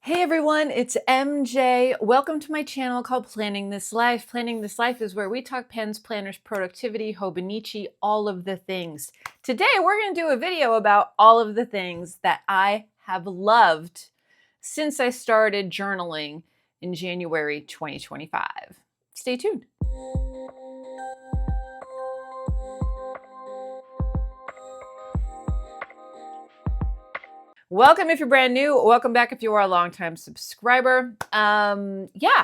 Hey everyone, it's MJ. Welcome to my channel called Planning This Life. Planning This Life is where we talk pens, planners, productivity, Hobonichi, all of the things. Today we're going to do a video about all of the things that I have loved since I started journaling in January 2025. Stay tuned. Welcome if you're brand new. Welcome back if you are a longtime subscriber.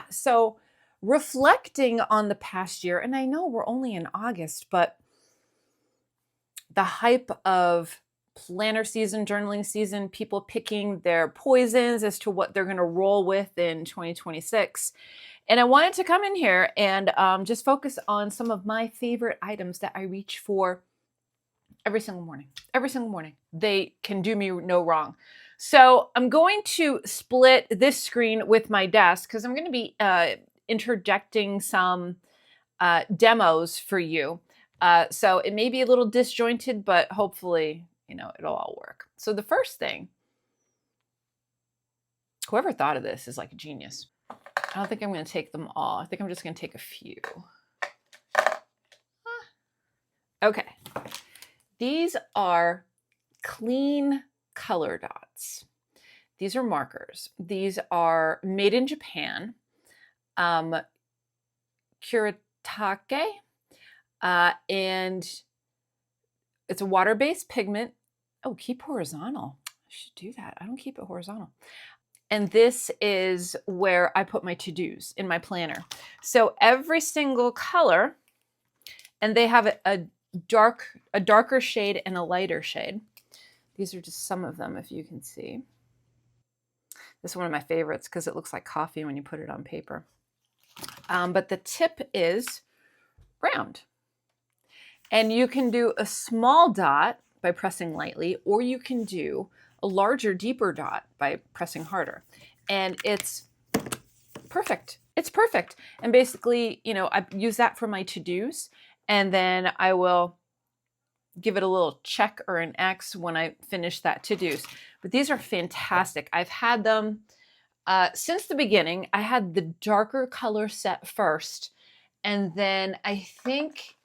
So reflecting on the past year, and I know we're only in August, but the hype of planner season, journaling season, people picking their poisons as to what they're going to roll with in 2026. And I wanted to come in here and just focus on some of my favorite items that I reach for every single morning. Every single morning. They can do me no wrong. So I'm going to split this screen with my desk because I'm going to be interjecting some demos for you. So it may be a little disjointed, but hopefully, it'll all work. So the first thing, whoever thought of this is like a genius. I don't think I'm going to take them all. I think I'm just going to take a few. Okay. These are clean color dots. These are markers. These are made in Japan. Kuretake. And it's a water-based pigment. Oh, keep horizontal. I should do that. I don't keep it horizontal. And this is where I put my to-dos in my planner. So every single color, and they have a darker shade and a lighter shade. These are just some of them, if you can see. This is one of my favorites because it looks like coffee when you put it on paper. But the tip is round. And you can do a small dot by pressing lightly, or you can do a larger, deeper dot by pressing harder. And it's perfect. It's perfect. And basically, I use that for my to-dos. And then I will give it a little check or an X when I finish that to-dos. But these are fantastic. I've had them since the beginning. I had the darker color set first. And then I think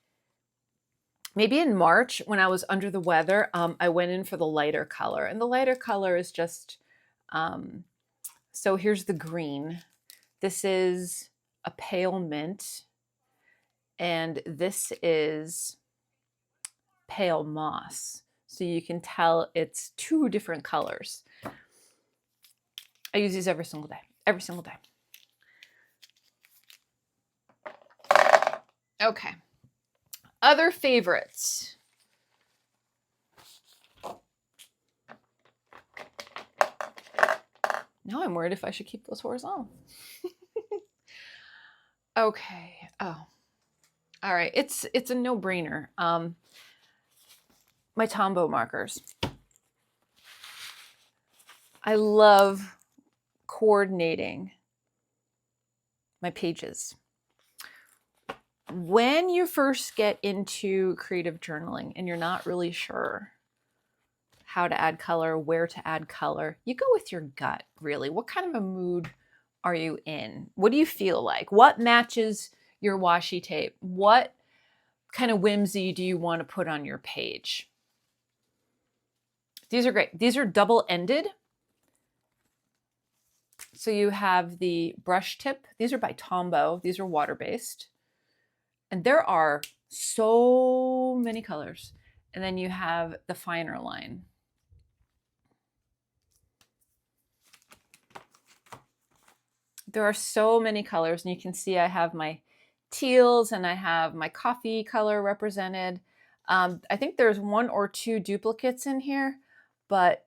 maybe in March when I was under the weather, I went in for the lighter color. And the lighter color is just, so here's the green. This is a pale mint. And this is pale moss. So you can tell it's two different colors. I use these every single day. Every single day. Okay. Other favorites. Now I'm worried if I should keep those horizontal. Okay. Oh. All right, it's a no-brainer. My Tombow markers. I love coordinating my pages. When you first get into creative journaling and you're not really sure how to add color, where to add color, you go with your gut, really. What kind of a mood are you in? What do you feel like? What matches your washi tape? What kind of whimsy do you want to put on your page? These are great. These are double-ended. So you have the brush tip. These are by Tombow. These are water-based. And there are so many colors. And then you have the finer line. There are so many colors, and you can see I have my teals and I have my coffee color represented. I think there's one or two duplicates in here, but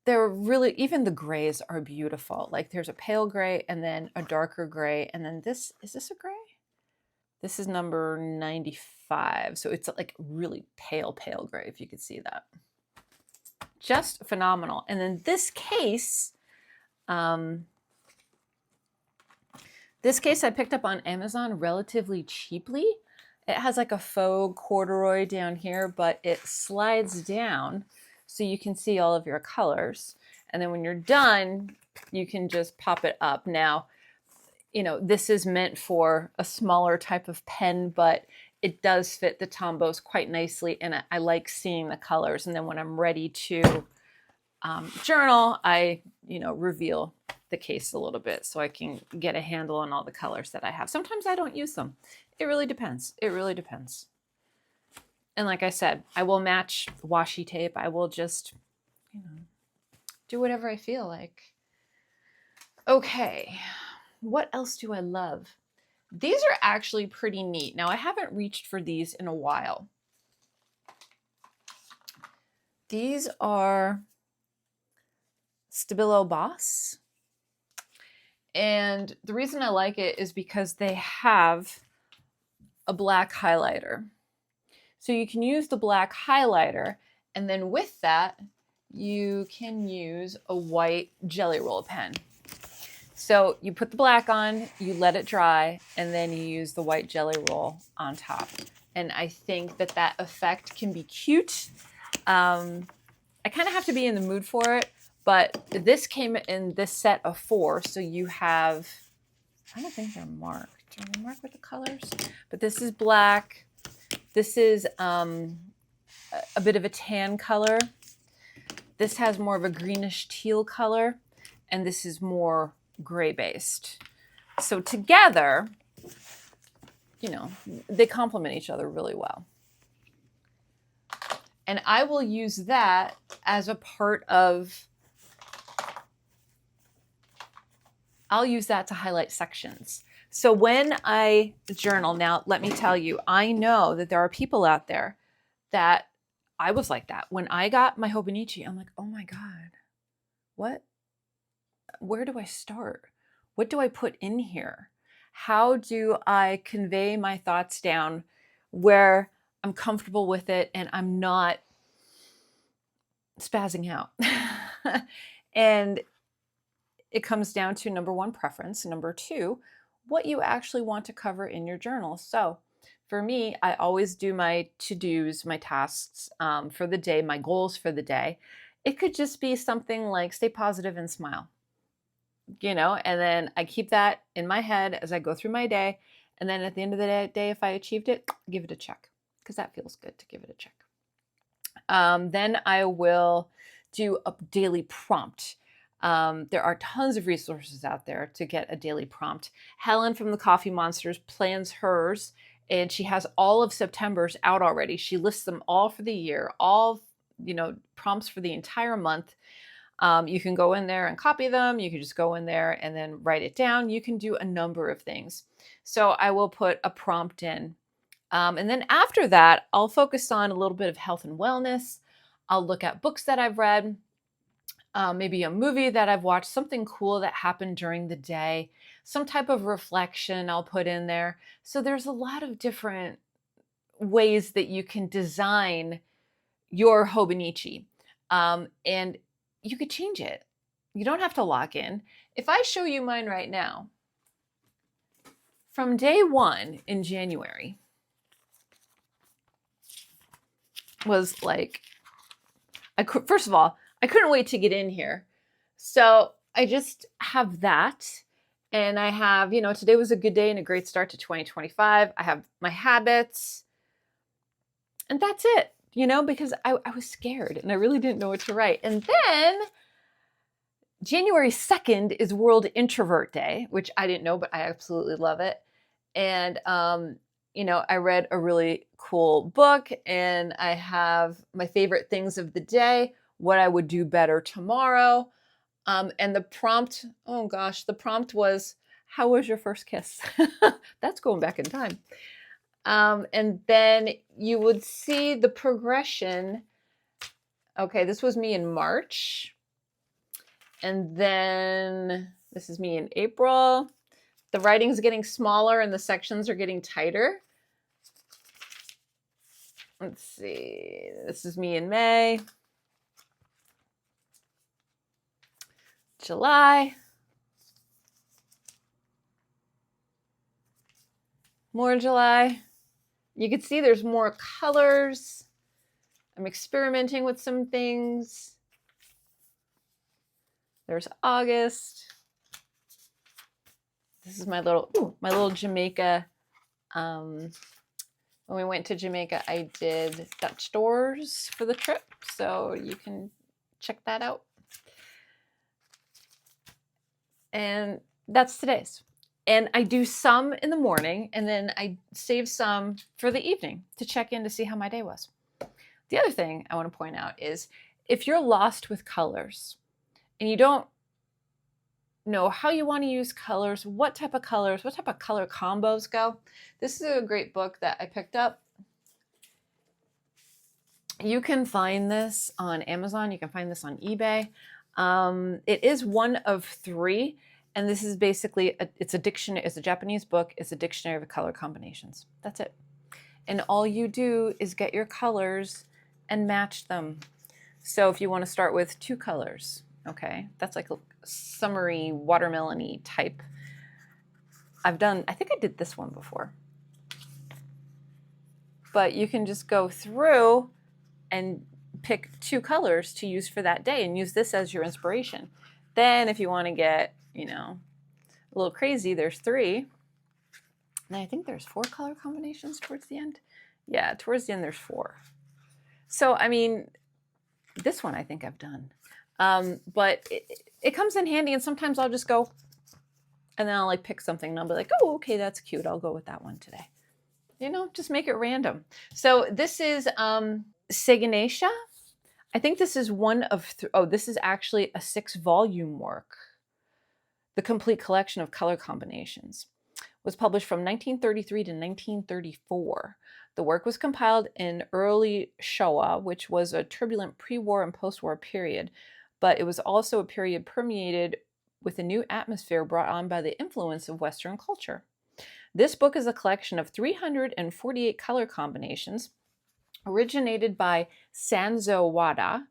they're really, even the grays are beautiful. Like there's a pale gray and then a darker gray. And then is this a gray? This is number 95. So it's like really pale gray, if you could see that. Just phenomenal. And then this case, I picked up on Amazon relatively cheaply. It has like a faux corduroy down here, but it slides down so you can see all of your colors. And then when you're done, you can just pop it up. Now, you know, this is meant for a smaller type of pen, but it does fit the Tombows quite nicely, and I like seeing the colors. And then when I'm ready to journal, I, you know, reveal the case a little bit so I can get a handle on all the colors that I have. Sometimes I don't use them. It really depends. It really depends. And like I said, I will match washi tape. I will just, you know, do whatever I feel like. Okay, what else do I love? These are actually pretty neat. Now, I haven't reached for these in a while. These are Stabilo Boss. And the reason I like it is because they have a black highlighter. So you can use the black highlighter, and then with that, you can use a white Jelly Roll pen. So you put the black on, you let it dry, and then you use the white Jelly Roll on top. And I think that that effect can be cute. I kind of have to be in the mood for it, but this came in this set of 4. So you have, I don't think they're marked. Are they marked with the colors? But this is black. This is a bit of a tan color. This has more of a greenish teal color, and this is more gray based. So together, you know, they complement each other really well. And I will use that as a part of, I'll use that to highlight sections. So when I journal, now let me tell you, I know that there are people out there that I was like that. When I got my Hobonichi, I'm like, oh my God, what? Where do I start? What do I put in here? How do I convey my thoughts down where I'm comfortable with it and I'm not spazzing out? And it comes down to number 1, preference. Number 2, what you actually want to cover in your journal. So for me, I always do my to-dos, my tasks for the day, my goals for the day. It could just be something like stay positive and smile, you know, and then I keep that in my head as I go through my day. And then at the end of the day, if I achieved it, give it a check, because that feels good to give it a check. Then I will do a daily prompt. There are tons of resources out there to get a daily prompt. Helen from the Coffee Monsters plans hers, and she has all of September's out already. She lists them all for the year, all, you know, prompts for the entire month. You can go in there and copy them. You can just go in there and then write it down. You can do a number of things. So I will put a prompt in. And then after that, I'll focus on a little bit of health and wellness. I'll look at books that I've read, maybe a movie that I've watched, something cool that happened during the day, some type of reflection I'll put in there. So there's a lot of different ways that you can design your Hobonichi. And you could change it. You don't have to lock in. If I show you mine right now, from day 1 in January was like, first of all, I couldn't wait to get in here. So I just have that. And I have, you know, today was a good day and a great start to 2025. I have my habits. And that's it, you know, because I was scared and I really didn't know what to write. And then January 2nd is World Introvert Day, which I didn't know, but I absolutely love it. And, you know, I read a really cool book, and I have my favorite things of the day, what I would do better tomorrow. And the prompt, oh gosh, the prompt was, how was your first kiss? That's going back in time. And then you would see the progression. Okay, this was me in March. And then this is me in April. The writing's getting smaller and the sections are getting tighter. Let's see, this is me in May. July. More July. You can see there's more colors. I'm experimenting with some things. There's August. This is my little Jamaica. When we went to Jamaica, I did Dutch doors for the trip, so you can check that out. And that's today's. And I do some in the morning, and then I save some for the evening to check in to see how my day was. The other thing I want to point out is if you're lost with colors and you don't know how you want to use colors, what type of color combos go, this is a great book that I picked up. You can find this on Amazon. You can find this on eBay. It is one of 3. And this is basically, it's a dictionary, it's a Japanese book, it's a dictionary of color combinations. That's it. And all you do is get your colors and match them. So if you want to start with 2 colors, okay, that's like a summery, watermelon-y type. I think I did this one before. But you can just go through and pick 2 colors to use for that day and use this as your inspiration. Then if you want to get, you know, a little crazy, there's 3. And I think there's 4 color combinations towards the end. Yeah, towards the end there's 4. So, I mean, this one I think I've done. But it comes in handy, and sometimes I'll just go and then I'll like pick something and I'll be like, oh, okay, that's cute. I'll go with that one today. You know, just make it random. So this is Seganesha. I think this is one of, this is actually a 6-volume work. The Complete Collection of Color Combinations was published from 1933 to 1934. The work was compiled in early Showa, which was a turbulent pre-war and post-war period, but it was also a period permeated with a new atmosphere brought on by the influence of Western culture. This book is a collection of 348 color combinations, originated by Sanzo Wada,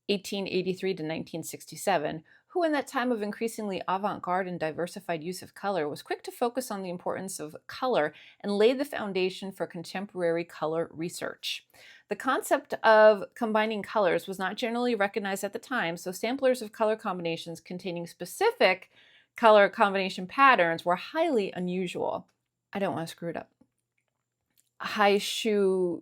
1883 to 1967, who in that time of increasingly avant-garde and diversified use of color was quick to focus on the importance of color and laid the foundation for contemporary color research. The concept of combining colors was not generally recognized at the time, so samplers of color combinations containing specific color combination patterns were highly unusual. I don't want to screw it up. Haishoku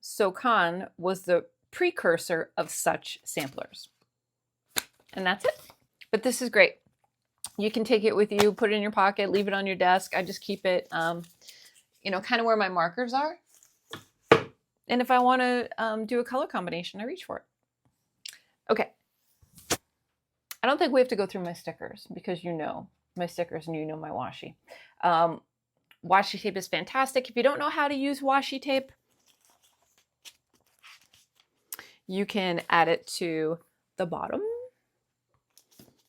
Sokan was the precursor of such samplers. And that's it. But this is great. You can take it with you, put it in your pocket, leave it on your desk. I just keep it, you know, kind of where my markers are. And if I want to do a color combination, I reach for it. Okay. I don't think we have to go through my stickers because you know my stickers and you know my washi. Washi tape is fantastic. If you don't know how to use washi tape, you can add it to the bottom.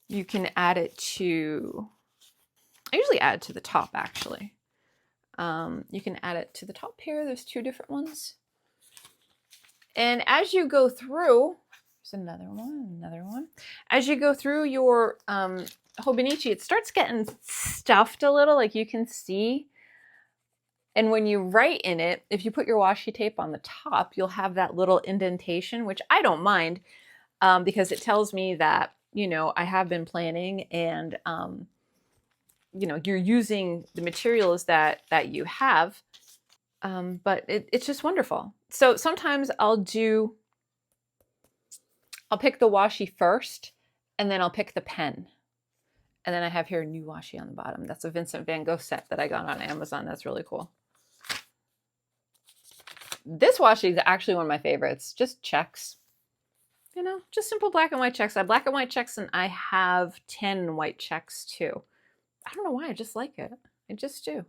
You can add it to, I usually add it to the top actually. You can add it to the top here. There's 2 different ones. And as you go through, there's another one. As you go through your Hobonichi, it starts getting stuffed a little, like you can see. And when you write in it, if you put your washi tape on the top, you'll have that little indentation, which I don't mind because it tells me that, you know, I have been planning and, you know, you're using the materials that you have. But it's just wonderful. So sometimes I'll pick the washi first, and then I'll pick the pen. And then I have here a new washi on the bottom. That's a Vincent van Gogh set that I got on Amazon. That's really cool. This washi is actually one of my favorites. Just checks. You know, just simple black and white checks. I have black and white checks, and I have 10 white checks too. I don't know why, I just like it. I just do. Of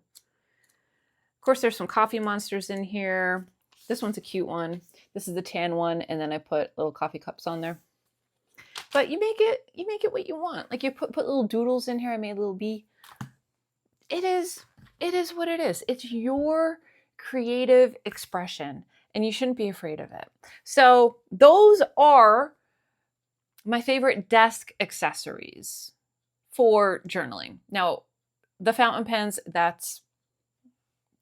course, there's some coffee monsters in here. This one's a cute one. This is the tan one, and then I put little coffee cups on there. But you make it what you want. Like you put little doodles in here. I made a little bee. It is what it is. It's your creative expression, and you shouldn't be afraid of it. So those are my favorite desk accessories for journaling. Now, the fountain pens, that's,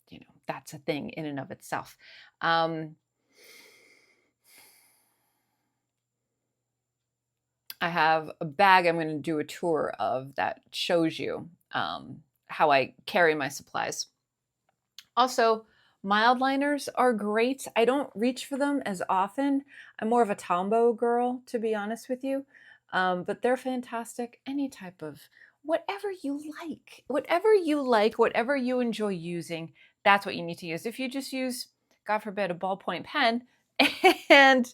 you know, that's a thing in and of itself. I have a bag I'm going to do a tour of that shows you how I carry my supplies. Also, mild liners are great. I don't reach for them as often. I'm more of a Tombow girl, to be honest with you. But they're fantastic. Any type of whatever you like, whatever you enjoy using, that's what you need to use. If you just use, God forbid, a ballpoint pen and,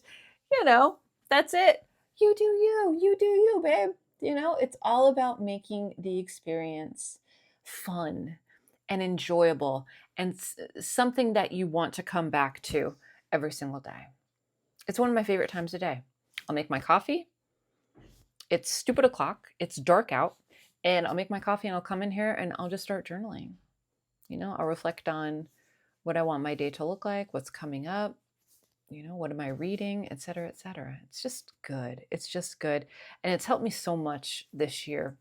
you know, that's it. You do you, babe. You know, it's all about making the experience fun and enjoyable and something that you want to come back to every single day. It's one of my favorite times of day. I'll make my coffee. It's stupid o'clock. It's dark out. And I'll make my coffee and I'll come in here and I'll just start journaling. You know, I'll reflect on what I want my day to look like, what's coming up, you know, what am I reading, et cetera, et cetera. It's just good. It's just good. And it's helped me so much this year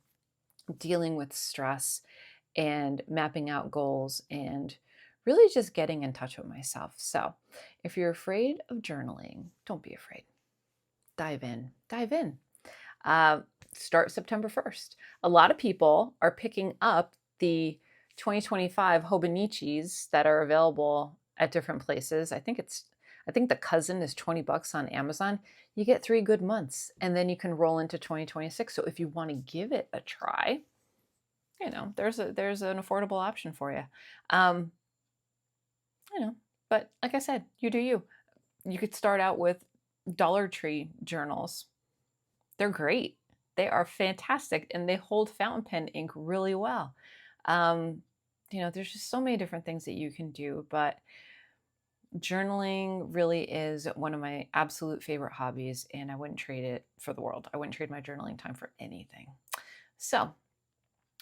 dealing with stress and mapping out goals and really just getting in touch with myself. So if you're afraid of journaling, don't be afraid. Dive in. Dive in. Start September 1st. A lot of people are picking up the 2025 Hobonichis that are available at different places. I think the cousin is $20 on Amazon. You get 3 good months and then you can roll into 2026. So if you want to give it a try, you know, there's an affordable option for you. You know, but like I said, you do you. You could start out with Dollar Tree journals. They're great. They are fantastic and they hold fountain pen ink really well. You know, there's just so many different things that you can do, but journaling really is one of my absolute favorite hobbies, and I wouldn't trade it for the world. I wouldn't trade my journaling time for anything. So,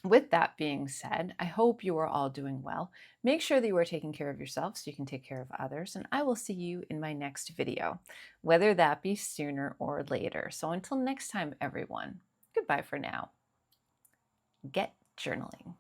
with that being said, I hope you are all doing well. Make sure that you are taking care of yourself so you can take care of others, and I will see you in my next video, whether that be sooner or later. So until next time, everyone, goodbye for now. Get journaling.